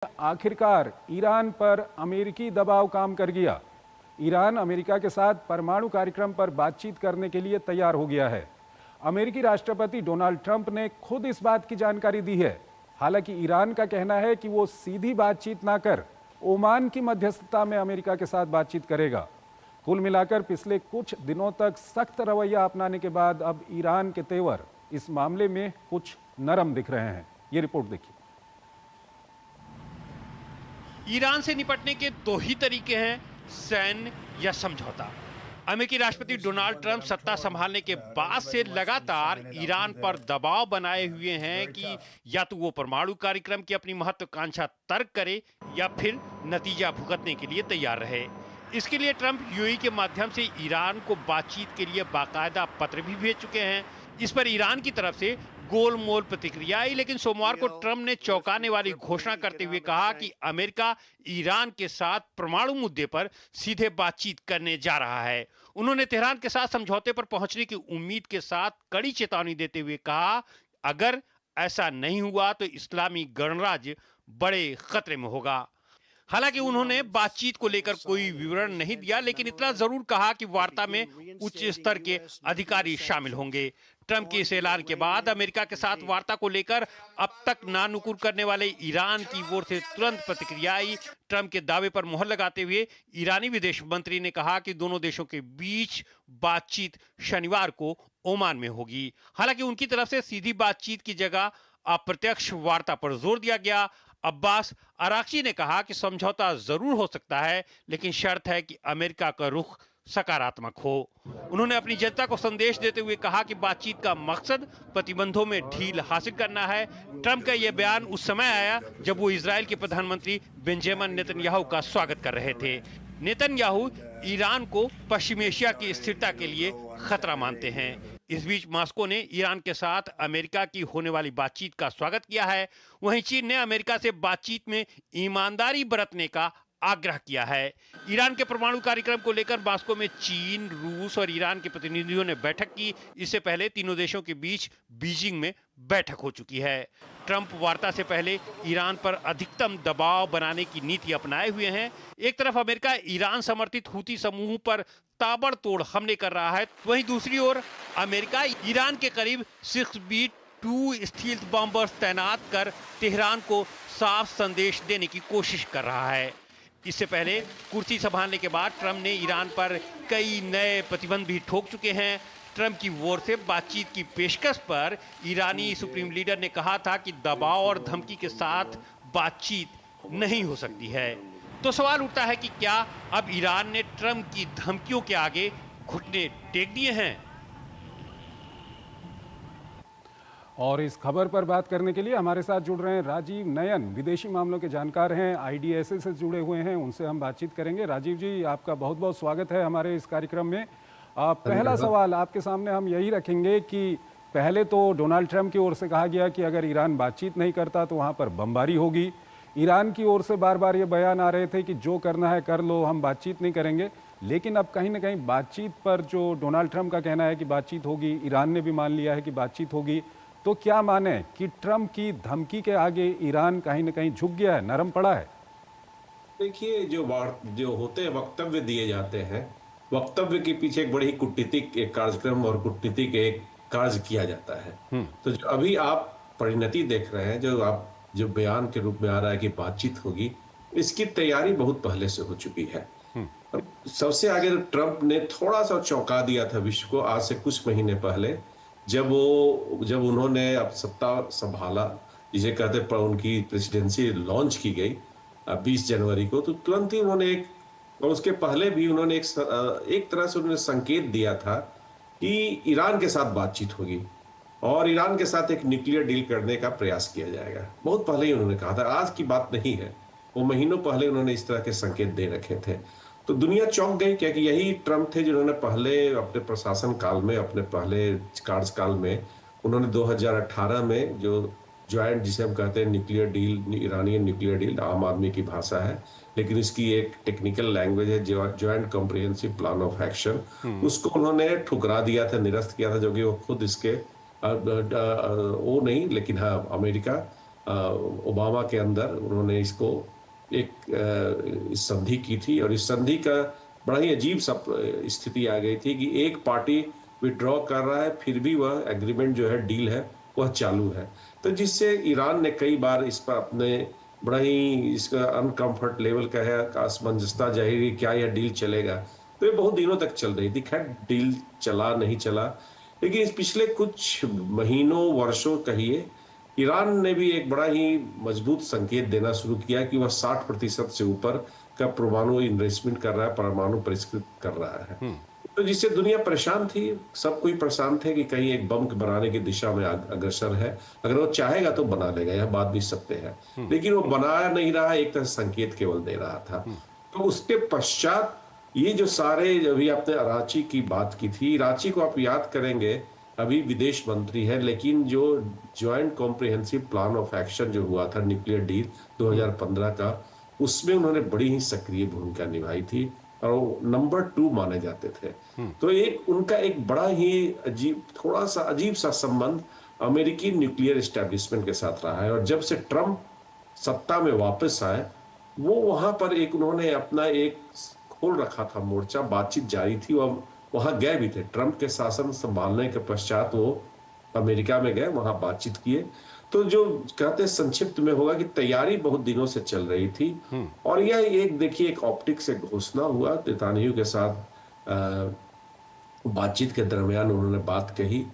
आखिरकार ईरान पर अमेरिकी दबाव काम कर गया। ईरान अमेरिका के साथ परमाणु कार्यक्रम पर बातचीत करने के लिए तैयार हो गया है। अमेरिकी राष्ट्रपति डोनाल्ड ट्रंप ने खुद इस बात की जानकारी दी है। हालांकि ईरान का कहना है कि वो सीधी बातचीत ना कर ओमान की मध्यस्थता में अमेरिका के साथ बातचीत करेगा। कुल मिलाकर पिछले कुछ दिनों तक सख्त रवैया अपनाने के बाद अब ईरान के तेवर इस मामले में कुछ नरम दिख रहे हैं। ये रिपोर्ट देखिए। ईरान से निपटने के दो ही तरीके हैं, सैन्य या समझौता। अमेरिकी राष्ट्रपति डोनाल्ड ट्रंप सत्ता संभालने के बाद से लगातार ईरान पर दबाव बनाए हुए हैं कि या तो वो परमाणु कार्यक्रम की अपनी महत्वाकांक्षा तर्क करे या फिर नतीजा भुगतने के लिए तैयार रहे। इसके लिए ट्रंप यूएई के माध्यम से ईरान को बातचीत के लिए बाकायदा पत्र भी भेज चुके हैं। इस पर ईरान की तरफ से गोलमोल प्रतिक्रिया आई, लेकिन सोमवार को ट्रंप ने चौंकाने वाली घोषणा करते हुए कहा कि अमेरिका ईरान के साथ परमाणु मुद्दे पर सीधे बातचीत करने जा रहा है। उन्होंने तेहरान के साथ समझौते पर पहुंचने की उम्मीद के साथ कड़ी चेतावनी देते हुए कहा, अगर ऐसा नहीं हुआ तो इस्लामी गणराज्य बड़े खतरे में होगा। हालांकि उन्होंने बातचीत को लेकर कोई विवरण नहीं दिया, लेकिन इतना जरूर कहा कि वार्ता में उच्च स्तर के अधिकारी शामिल होंगे। ट्रंप के इस ऐलान के बाद अमेरिका के साथ वार्ता को लेकर अब तक नानुकुर करने वाले ईरान की ओर से तुरंत प्रतिक्रिया आई। ट्रंप के दावे पर मुहर लगाते हुए ईरानी विदेश मंत्री ने कहा कि दोनों देशों के बीच बातचीत शनिवार को ओमान में होगी। हालांकि उनकी तरफ से सीधी बातचीत की जगह अप्रत्यक्ष वार्ता पर जोर दिया गया। अब्बास अराक्ची ने कहा कि समझौता जरूर हो सकता है, लेकिन शर्त है कि अमेरिका का रुख सकारात्मक हो। उन्होंने अपनी जनता को संदेश देते हुए कहा कि बातचीत का मकसद प्रतिबंधों में ढील हासिल करना है। ट्रंप का यह बयान उस समय आया जब वो इजराइल के प्रधानमंत्री बेंजामिन नेतन्याहू का स्वागत कर रहे थे। नेतन्याहू ईरान को पश्चिम एशिया की स्थिरता के लिए खतरा मानते हैं। इस बीच मॉस्को ने ईरान के साथ अमेरिका की होने वाली बातचीत का स्वागत किया है। वहीं चीन ने अमेरिका से बातचीत में ईमानदारी बरतने का आग्रह किया है। ईरान के परमाणु कार्यक्रम को लेकर मॉस्को में चीन, रूस और ईरान के प्रतिनिधियों ने बैठक की। इससे पहले तीनों देशों के बीच बीजिंग में बैठक हो चुकी है। ट्रंप वार्ता से पहले ईरान पर अधिकतम दबाव बनाने की नीति अपनाए हुए हैं। एक तरफ अमेरिका ईरान समर्थित हूती समूह पर ताबड़तोड़ हमले कर रहा है, वहीं दूसरी ओर अमेरिका ईरान के करीब 6B-2 स्टील्थ बॉम्बर्स तैनात कर तेहरान को साफ संदेश देने की कोशिश कर रहा है। इससे पहले कुर्सी संभालने के बाद ट्रंप ने ईरान पर कई नए प्रतिबंध भी ठोक चुके हैं। ट्रंप की ओर से बातचीत की पेशकश पर ईरानी सुप्रीम लीडर ने कहा था कि दबाव और धमकी के साथ बातचीत नहीं हो सकती है। तो सवाल उठता है कि क्या अब ईरान ने ट्रंप की धमकियों के आगे घुटने टेक दिए हैं? और इस खबर पर बात करने के लिए हमारे साथ जुड़ रहे हैं राजीव नयन, विदेशी मामलों के जानकार हैं, आईडीएसए से जुड़े हुए हैं। उनसे हम बातचीत करेंगे। राजीव जी, आपका बहुत बहुत स्वागत है हमारे इस कार्यक्रम में। पहला सवाल आपके सामने हम यही रखेंगे कि पहले तो डोनाल्ड ट्रंप की ओर से कहा गया कि अगर ईरान बातचीत नहीं करता तो वहाँ पर बमबारी होगी। ईरान की ओर से बार बार ये बयान आ रहे थे कि जो करना है कर लो, हम बातचीत नहीं करेंगे। लेकिन अब कहीं ना कहीं बातचीत पर जो डोनाल्ड ट्रंप का कहना है कि बातचीत होगी, ईरान ने भी मान लिया है कि बातचीत होगी, तो क्या माने कि ट्रंप की धमकी के आगे ईरान कहीं ना कहीं झुक गया है, नरम पड़ा है? देखिए, जो होते हैं वक्तव्य दिए जाते हैं, वक्तव्य के पीछे एक बड़ी कूटनीतिक एक कार्यक्रम और कूटनीतिक एक कार्य किया जाता है। तो जो अभी आप परिणति देख रहे हैं, जो बयान के रूप में आ रहा है कि बातचीत होगी, इसकी तैयारी बहुत पहले से हो चुकी है। सबसे आगे ट्रंप ने थोड़ा सा चौंका दिया था विश्व को आज से कुछ महीने पहले, जब उन्होंने अब सत्ता संभाला, जिसे कहते हैं उनकी प्रेसिडेंसी लॉन्च की गई 20 जनवरी को, तो तुरंत ही उन्होंने और उसके पहले भी उन्होंने एक तरह से उन्होंने संकेत दिया था कि ईरान के साथ बातचीत होगी और ईरान के साथ एक न्यूक्लियर डील करने का प्रयास किया जाएगा। बहुत पहले ही उन्होंने कहा था, आज की बात नहीं है, वो महीनों पहले उन्होंने इस तरह के संकेत दे रखे थे। तो दुनिया चौंक गई, क्योंकि यही ट्रंप थे जिन्होंने पहले अपने प्रशासन काल में, अपने पहले कार्यकाल में, उन्होंने 2018 में जो ज्वाइंट, जिसे हम कहते हैं nuclear deal, Iranian nuclear deal, आम आदमी की भाषा है लेकिन इसकी एक टेक्निकल लैंग्वेज है, joint comprehensive plan of action, उसको उन्होंने ठुकरा दिया था, निरस्त किया था, जो कि वो खुद इसके वो नहीं, लेकिन हाँ अमेरिका ओबामा के अंदर उन्होंने इसको एक इस संधि की थी, और इस संधि का बड़ा ही अजीब सा स्थिति आ गई थी कि एक पार्टी विड्रॉ कर रहा है, फिर भी वह एग्रीमेंट जो है, डील है, वह चालू है। तो जिससे ईरान ने कई बार इस पर अपने बड़ा ही इसका अनकंफर्ट लेवल का है असमंजसता जाहिर है, क्या यह डील चलेगा। तो ये बहुत दिनों तक चल रही थी। खैर डील चला नहीं चला, लेकिन इस पिछले कुछ महीनों वर्षों कहिए, ईरान ने भी एक बड़ा ही मजबूत संकेत देना शुरू किया कि वह 60% से ऊपर का परमाणु इन्वेस्टमेंट कर रहा है, परमाणु परिष्कृत कर रहा है। तो जिससे दुनिया परेशान थी, सब कोई परेशान थे कि कहीं एक बम बनाने की दिशा में अग्रसर है। अगर वो चाहेगा तो बना लेगा, यह बात भी सत्य है, लेकिन वो बना नहीं रहा, एक तरह संकेत केवल दे रहा था। तो उसके पश्चात ये जो सारे, अभी आपने रांची की बात की थी, रांची को आप याद करेंगे, अभी विदेश मंत्री है, लेकिन जो joint comprehensive plan of action जो हुआ था न्यूक्लियर डील 2015 का, उसमें उन्होंने बड़ी ही सक्रिय भूमिका निभाई थी और वो नंबर 2 माने जाते थे। तो एक उनका एक बड़ा ही अजीब, थोड़ा सा अजीब सा संबंध अमेरिकी न्यूक्लियर एस्टेब्लिशमेंट के साथ रहा है। और जब से ट्रंप सत्ता में वापस आए, वो वहां पर एक उन्होंने अपना एक खोल रखा था मोर्चा, बातचीत जारी थी, और वहां गए भी थे। ट्रंप के शासन संभालने के पश्चात वो अमेरिका में गए, वहां बातचीत किए। तो जो कहते हैं संक्षिप्त में होगा कि तैयारी बहुत दिनों से चल रही थी, और यह एक देखिए एक ऑप्टिक से घोषणा हुआ। नेतान्याहू के साथ बातचीत के दरमियान उन्होंने बात कही,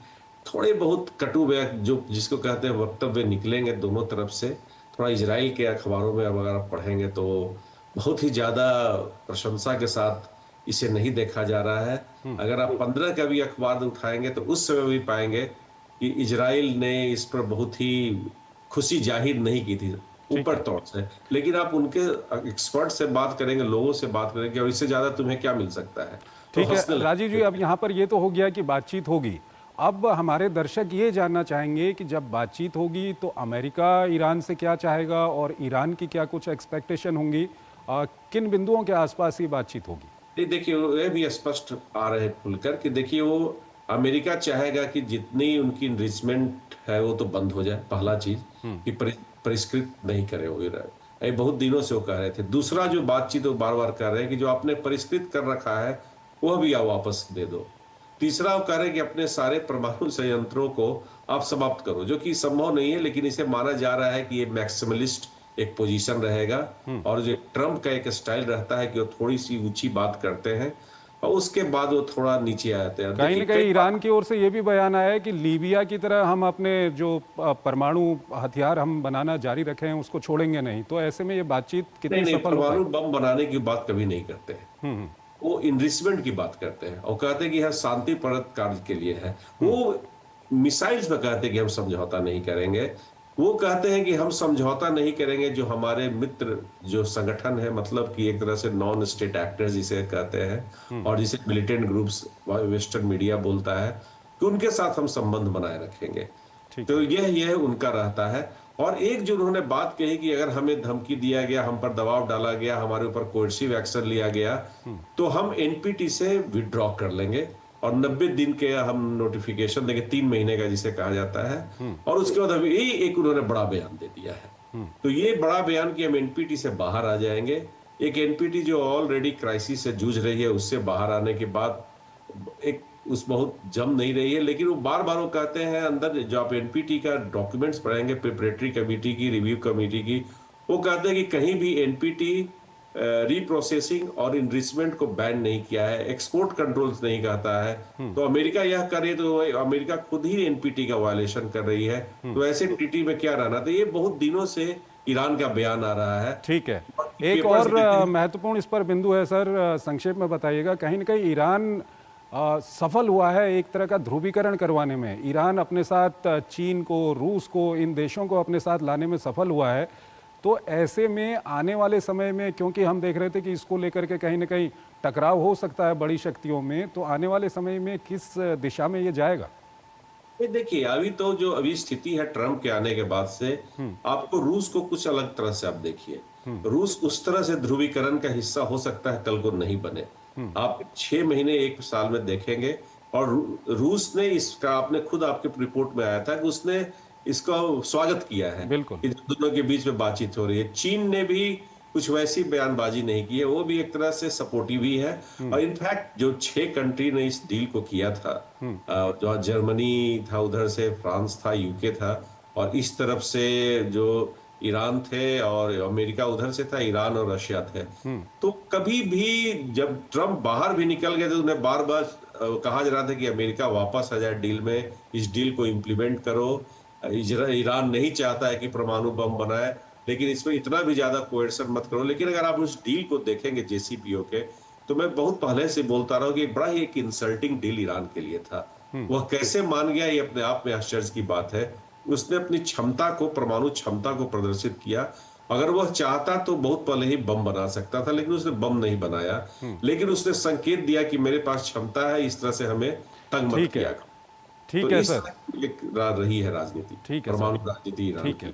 थोड़े बहुत कटु जो जिसको कहते हैं वक्तव्य निकलेंगे दोनों तरफ से। थोड़ा इजराइल के अखबारों में अगर आप पढ़ेंगे तो बहुत ही ज्यादा प्रशंसा के साथ इसे नहीं देखा जा रहा है। अगर आप 15 का भी अखबार उठाएंगे तो उस समय भी पाएंगे कि इजराइल ने इस पर बहुत ही खुशी जाहिर नहीं की थी ऊपर तौर से। लेकिन आप उनके एक्सपर्ट से बात करेंगे, लोगों से बात करेंगे, और इससे ज्यादा तुम्हें क्या मिल सकता है। ठीक है राजीव जी, अब यहाँ पर ये तो हो गया कि बातचीत होगी। अब हमारे दर्शक ये जानना चाहेंगे कि जब बातचीत होगी तो अमेरिका ईरान से क्या चाहेगा और ईरान की क्या कुछ एक्सपेक्टेशन होंगी, किन बिंदुओं के आसपास ये बातचीत होगी? देखिए ये भी स्पष्ट आ रहे खुलकर कि देखिए वो अमेरिका चाहेगा कि जितनी उनकी इन्वेस्टमेंट है वो तो बंद हो जाए, पहला चीज कि परिष्कृत नहीं करे वो ईरान। बहुत दिनों से वो कह रहे थे। दूसरा जो बातचीत वो बार बार कर रहे हैं कि जो आपने परिष्कृत कर रखा है वह भी आप वापस दे दो। तीसरा वो कह रहे हैं कि अपने सारे परमाणु संयंत्रों को आप समाप्त करो, जो कि संभव नहीं है, लेकिन इसे माना जा रहा है कि ये मैक्सिमलिस्ट एक पोजीशन रहेगा। और जो ट्रंप का एक स्टाइल रहता है कि वो थोड़ी सी ऊंची बात करते हैं और उसके बाद वो थोड़ा नीचे आ जाते हैं। कहीं ना कहीं ईरान की ओर से ये भी बयान आया है कि लीबिया की तरह हम अपने जो परमाणु हथियार हम बनाना जारी रखे हैं उसको छोड़ेंगे नहीं। तो ऐसे में ये बातचीत कितनी सफल होगी? परमाणु बम बनाने की बात कभी नहीं करते हैं, वो इन्वेस्टमेंट की बात करते हैं और कहते हैं कि यह शांतिपूर्ण कार्य के लिए है। वो मिसाइल्स में कहते हैं कि हम समझौता नहीं करेंगे। वो कहते हैं कि हम समझौता नहीं करेंगे जो हमारे मित्र जो संगठन है, मतलब कि एक तरह से नॉन स्टेट एक्टर्स जिसे कहते हैं और जिसे मिलिटेंट ग्रुप्स वेस्टर्न मीडिया बोलता है, कि उनके साथ हम संबंध बनाए रखेंगे। तो यह उनका रहता है। और एक जो उन्होंने बात कही कि अगर हमें धमकी दिया गया, हम पर दबाव डाला गया, हमारे ऊपर कोर्सिव एक्शन लिया गया, तो हम एनपीटी से विड्रॉ कर लेंगे और 90 दिन के हम नोटिफिकेशन देंगे, 3 महीने का जिसे कहा जाता है। और उसके बाद अभी एक उन्होंने बड़ा बयान दे दिया है। तो ये बड़ा बयान कि हम एनपीटी से बाहर आ जाएंगे। एक एनपीटी जो ऑलरेडी क्राइसिस से जूझ रही है, उससे बाहर आने के बाद एक उस बहुत जम नहीं रही है, लेकिन वो बार बार वो कहते हैं अंदर जो आप एनपीटी का डॉक्यूमेंट्स पढ़ेंगे, प्रिपरेटरी कमेटी की, रिव्यू कमेटी की, वो कहते हैं कि कहीं भी एनपीटी रीप्रोसेसिंग और इनरिचमेंट को बैन नहीं किया है, एक्सपोर्ट कंट्रोल्स नहीं कहता है। तो अमेरिका यह करे तो अमेरिका खुद ही एनपीटी का वायलेशन कर रही है। तो ऐसे टीटी में क्या रहना था। ये बहुत दिनों से ईरान का बयान आ रहा है। ठीक है, एक और महत्वपूर्ण इस पर बिंदु है सर, संक्षेप में बताइएगा। कहीं ना कहीं ईरान सफल हुआ है एक तरह का ध्रुवीकरण करवाने में। ईरान अपने साथ चीन को, रूस को, इन देशों को अपने साथ लाने में सफल हुआ है। तो ऐसे में आने वाले समय में, क्योंकि हम देख रहे थे कि इसको लेकर के कहीं ना कहीं टकराव हो सकता है बड़ी शक्तियों में, तो आने वाले समय में किस दिशा में ये जाएगा? देखिए अभी तो जो अभी स्थिति है ट्रंप के आने के बाद से, आपको रूस को कुछ अलग तरह से आप देखिए। रूस उस तरह से ध्रुवीकरण का हिस्सा हो सकता है कल को नहीं बने। आप 6 महीने 1 साल में देखेंगे। और रूस ने इसका, आपने खुद आपके रिपोर्ट में आया था कि उसने इसका स्वागत किया है बिल्कुल। कि दोनों के बीच में बातचीत हो रही है। चीन ने भी कुछ वैसी बयानबाजी नहीं की है, वो भी एक तरह से सपोर्टिव ही है। और इनफैक्ट जो 6 कंट्री ने इस डील को किया था, जो जर्मनी था, उधर से फ्रांस था, यूके था, और इस तरफ से जो ईरान थे, और अमेरिका उधर से था, ईरान और रशिया थे। तो कभी भी जब ट्रम्प बाहर भी निकल गए तो उन्हें बार बार कहा जा रहा था कि अमेरिका वापस आ जाए डील में, इस डील को इम्प्लीमेंट करो। ईरान नहीं चाहता है कि परमाणु बम बनाए, लेकिन इसमें इतना भी ज्यादा कोएर्सन मत करो। लेकिन अगर आप उस डील को देखेंगे JCPOA के, तो मैं बहुत पहले से बोलता रहा हूं कि बड़ा ही एक इंसल्टिंग डील ईरान के लिए था। वह कैसे मान गया, ये अपने आप में आश्चर्य की बात है। उसने अपनी क्षमता को, परमाणु क्षमता को प्रदर्शित किया। अगर वह चाहता तो बहुत पहले ही बम बना सकता था, लेकिन उसने बम नहीं बनाया। लेकिन उसने संकेत दिया कि मेरे पास क्षमता है, इस तरह से हमें तंग मत ठीक किया। है, ठीक तो है इस सर। तरह की एक रही है राजनीति, ठीक है परमाणु सर, राजनीति ईरान ठीक की। है।